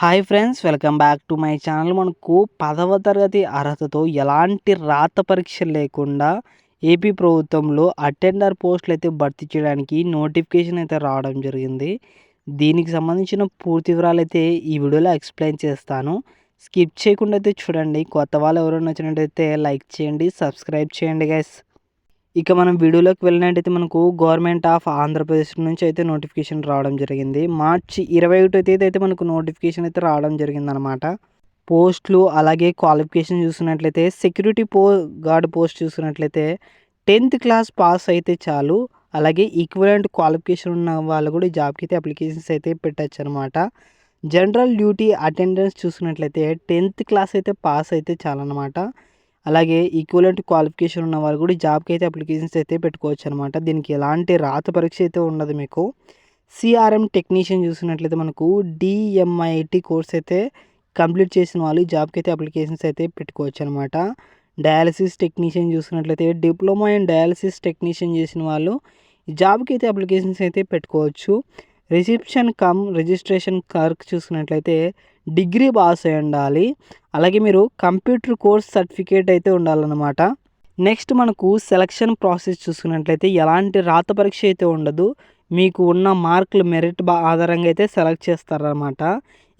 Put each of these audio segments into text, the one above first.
Hi friends, welcome back to my channel. మనకు 10వ తరగతి అర్హతతో ఎలాంటి రాత పరీక్ష లేకుండా ఏపీ ప్రభుత్వంలో అటెండర్ పోస్టులు అయితే భర్తీ చేయడానికి నోటిఫికేషన్ అయితే రావడం జరిగింది. దీనికి సంబంధించిన పూర్తి వివరాలు అయితే ఈ వీడియోలో ఎక్స్ప్లెయిన్ చేస్తాను. స్కిప్ చేయకుండా అయితే చూడండి. కొత్త వాళ్ళు ఎవరైనా వచ్చినట్టయితే లైక్ చేయండి, సబ్స్క్రైబ్ చేయండి గైస్. ఇక మనం వీడియోలోకి వెళ్ళినట్టయితే మనకు గవర్నమెంట్ ఆఫ్ ఆంధ్రప్రదేశ్ నుంచి అయితే నోటిఫికేషన్ రావడం జరిగింది. మార్చి 21వ తేదీ అయితే మనకు నోటిఫికేషన్ అయితే రావడం జరిగిందనమాట. పోస్టులు అలాగే క్వాలిఫికేషన్ చూసినట్లయితే సెక్యూరిటీ గార్డ్ పోస్ట్ చూసినట్లయితే 10th క్లాస్ పాస్ అయితే చాలు. అలాగే ఈక్వలెంట్ క్వాలిఫికేషన్ ఉన్న వాళ్ళు కూడా ఈ జాబ్కి అయితే అప్లికేషన్స్ అయితే పెట్టచ్చు అనమాట. జనరల్ డ్యూటీ అటెండెన్స్ చూసినట్లయితే 10th క్లాస్ అయితే పాస్ అయితే చాలన్నమాట. అలాగే ఈక్వలెంట్ క్వాలిఫికేషన్ ఉన్న వాళ్ళు కూడా ఈ జాబ్కి అయితే అప్లికేషన్స్ అయితే పెట్టుకోవచ్చు అనమాట. దీనికి ఎలాంటి రాత పరీక్ష అయితే ఉండదు. మీకు సిఆర్ఎం టెక్నీషియన్ చూసినట్లయితే మనకు డిఎంఐటి కోర్స్ అయితే కంప్లీట్ చేసిన వాళ్ళు ఈ జాబ్కి అయితే అప్లికేషన్స్ అయితే పెట్టుకోవచ్చు అనమాట. డయాలసిస్ టెక్నీషియన్ చూసినట్లయితే డిప్లొమా ఇన్ డయాలసిస్ టెక్నీషియన్ చేసిన వాళ్ళు ఈ జాబ్కి అయితే అప్లికేషన్స్ అయితే పెట్టుకోవచ్చు. రిసెప్షన్ కమ్ రిజిస్ట్రేషన్ క్లర్క్ చూసినట్లయితే డిగ్రీ పాస్ అయి ఉండాలి. అలాగే మీరు కంప్యూటర్ కోర్స్ సర్టిఫికేట్ అయితే ఉండాలన్నమాట. నెక్స్ట్ మనకు సెలక్షన్ ప్రాసెస్ చూసుకున్నట్లయితే ఎలాంటి రాత పరీక్ష అయితే ఉండదు. మీకు ఉన్న మార్కులు మెరిట్ ఆధారంగా అయితే సెలెక్ట్ చేస్తారన్నమాట.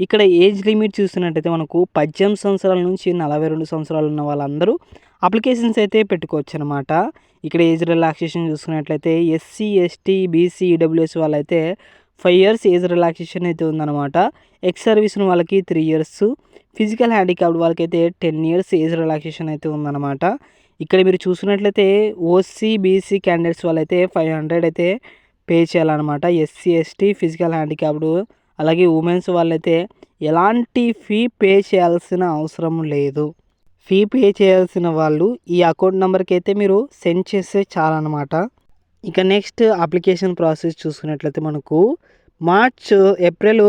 ఇక్కడ ఏజ్ లిమిట్ చూసినట్టయితే మనకు 18 సంవత్సరాల నుంచి 42 సంవత్సరాలు ఉన్న వాళ్ళందరూ అప్లికేషన్స్ అయితే పెట్టుకోవచ్చు అనమాట. ఇక్కడ ఏజ్ రిలాక్సేషన్ చూసుకున్నట్లయితే ఎస్సీ ఎస్టీ బీసీ ఈడబ్ల్యూఎస్ వాళ్ళైతే 5 years ఏజ్ రిలాక్సేషన్ అయితే ఉందన్నమాట. ఎక్స్ సర్వీస్ వాళ్ళకి 3 years, ఫిజికల్ హ్యాండిక్యాప్డ్ వాళ్ళకైతే 10 years ఏజ్ రిలాక్సేషన్ అయితే ఉందన్నమాట. ఇక్కడ మీరు చూసినట్లయితే ఓసీ బీసీ క్యాండిడేట్స్ వాళ్ళైతే 500 అయితే పే చేయాలన్నమాట. ఎస్సీ ఎస్టీ ఫిజికల్ హ్యాండిక్యాప్డ్ అలాగే ఉమెన్స్ వాళ్ళైతే ఎలాంటి ఫీ పే చేయాల్సిన అవసరం లేదు. ఫీ పే చేయాల్సిన వాళ్ళు ఈ అకౌంట్ నెంబర్కి అయితే మీరు సెండ్ చేస్తే చాలన్నమాట. ఇక నెక్స్ట్ అప్లికేషన్ ప్రాసెస్ చూసుకున్నట్లయితే మనకు ఏప్రిల్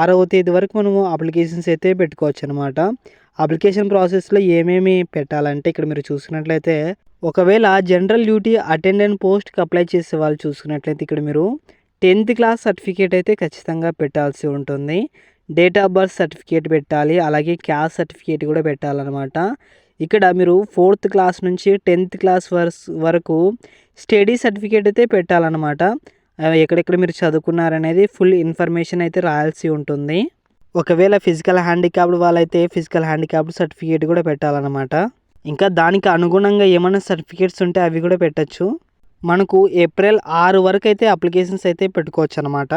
6వ తేదీ వరకు మనము అప్లికేషన్స్ అయితే పెట్టుకోవచ్చు అనమాట. అప్లికేషన్ ప్రాసెస్లో ఏమేమి పెట్టాలంటే ఇక్కడ మీరు చూసుకున్నట్లయితే ఒకవేళ జనరల్ డ్యూటీ అటెండెంట్ పోస్ట్కి అప్లై చేసే వాళ్ళు చూసుకున్నట్లయితే ఇక్కడ మీరు 10th క్లాస్ సర్టిఫికేట్ అయితే ఖచ్చితంగా పెట్టాల్సి ఉంటుంది. డేట్ ఆఫ్ బర్త్ సర్టిఫికేట్ పెట్టాలి. అలాగే క్యాస్ట్ సర్టిఫికేట్ కూడా పెట్టాలన్నమాట. ఇక్కడ మీరు 4th క్లాస్ నుంచి 10th క్లాస్ వరకు స్టడీ సర్టిఫికేట్ అయితే పెట్టాలన్నమాట. ఎక్కడెక్కడ మీరు చదువుకున్నారనేది ఫుల్ ఇన్ఫర్మేషన్ అయితే రాయాల్సి ఉంటుంది. ఒకవేళ ఫిజికల్ హ్యాండిక్యాప్డ్ వాళ్ళైతే ఫిజికల్ హ్యాండిక్యాప్డ్ సర్టిఫికేట్ కూడా పెట్టాలన్నమాట. ఇంకా దానికి అనుగుణంగా ఏమైనా సర్టిఫికేట్స్ ఉంటే అవి కూడా పెట్టచ్చు. మనకు ఏప్రిల్ 6 వరకు అయితే అప్లికేషన్స్ అయితే పెట్టుకోవచ్చు అనమాట.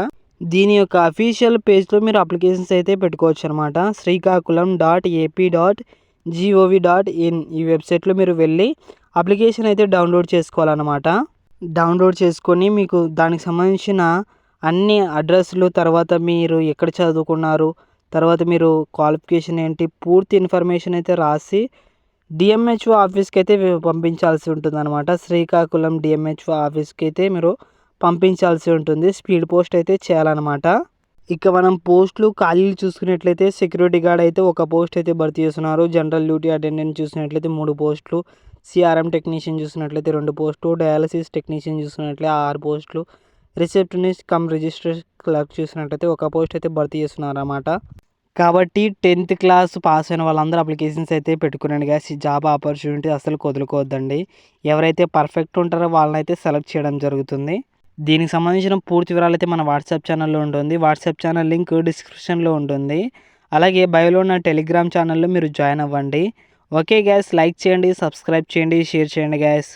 దీని యొక్క అఫీషియల్ పేజ్లో మీరు అప్లికేషన్స్ అయితే పెట్టుకోవచ్చు అనమాట. శ్రీకాకుళం.ఏపీ.gov.in ఈ వెబ్సైట్లో మీరు వెళ్ళి అప్లికేషన్ అయితే డౌన్లోడ్ చేసుకోవాలన్నమాట. డౌన్లోడ్ చేసుకొని మీకు దానికి సంబంధించిన అన్ని అడ్రస్లు, తర్వాత మీరు ఎక్కడ చదువుకున్నారు, తర్వాత మీరు క్వాలిఫికేషన్ ఏంటి, పూర్తి ఇన్ఫర్మేషన్ అయితే రాసి డిఎంహెచ్ఓ ఆఫీస్కి అయితే పంపించాల్సి ఉంటుంది అనమాట. శ్రీకాకుళం డిఎంహెచ్ఓ ఆఫీస్కి అయితే మీరు పంపించాల్సి ఉంటుంది. స్పీడ్ పోస్ట్ అయితే చేయాలన్నమాట. ఇక మనం పోస్టులు ఖాళీలు చూసుకున్నట్లయితే సెక్యూరిటీ గార్డ్ అయితే ఒక పోస్ట్ అయితే భర్తీ చేస్తున్నారు. జనరల్ డ్యూటీ అటెండెంట్ చూసినట్లయితే 3 పోస్టులు, సిఆర్ఎం టెక్నీషియన్ చూసినట్లయితే 2 పోస్టులు, డయాలసిస్ టెక్నీషియన్ చూసినట్లయితే 6 పోస్టులు, రిసెప్షనిస్ట్ కమ్ రిజిస్ట్రేషన్ క్లర్క్ చూసినట్లయితే ఒక పోస్ట్ అయితే భర్తీ చేస్తున్నారు అన్నమాట. కాబట్టి 10th క్లాస్ పాస్ అయిన వాళ్ళందరూ అప్లికేషన్స్ అయితే పెట్టుకునండి గాయ్స్. ఈ జాబ్ ఆపర్చునిటీ అసలు వదులుకోవద్దండి. ఎవరైతే పర్ఫెక్ట్ ఉంటారో వాళ్ళని అయితే సెలెక్ట్ చేయడం జరుగుతుంది. దీనికి సంబంధించిన పూర్తి వివరాలు అయితే మన వాట్సాప్ ఛానల్లో ఉంటుంది. వాట్సాప్ ఛానల్ లింక్ డిస్క్రిప్షన్లో ఉంటుంది. అలాగే బయోలో ఉన్న టెలిగ్రామ్ ఛానల్లో మీరు జాయిన్ అవ్వండి. ఓకే గ్యాస్, లైక్ చేయండి, సబ్స్క్రైబ్ చేయండి, షేర్ చేయండి గ్యాస్.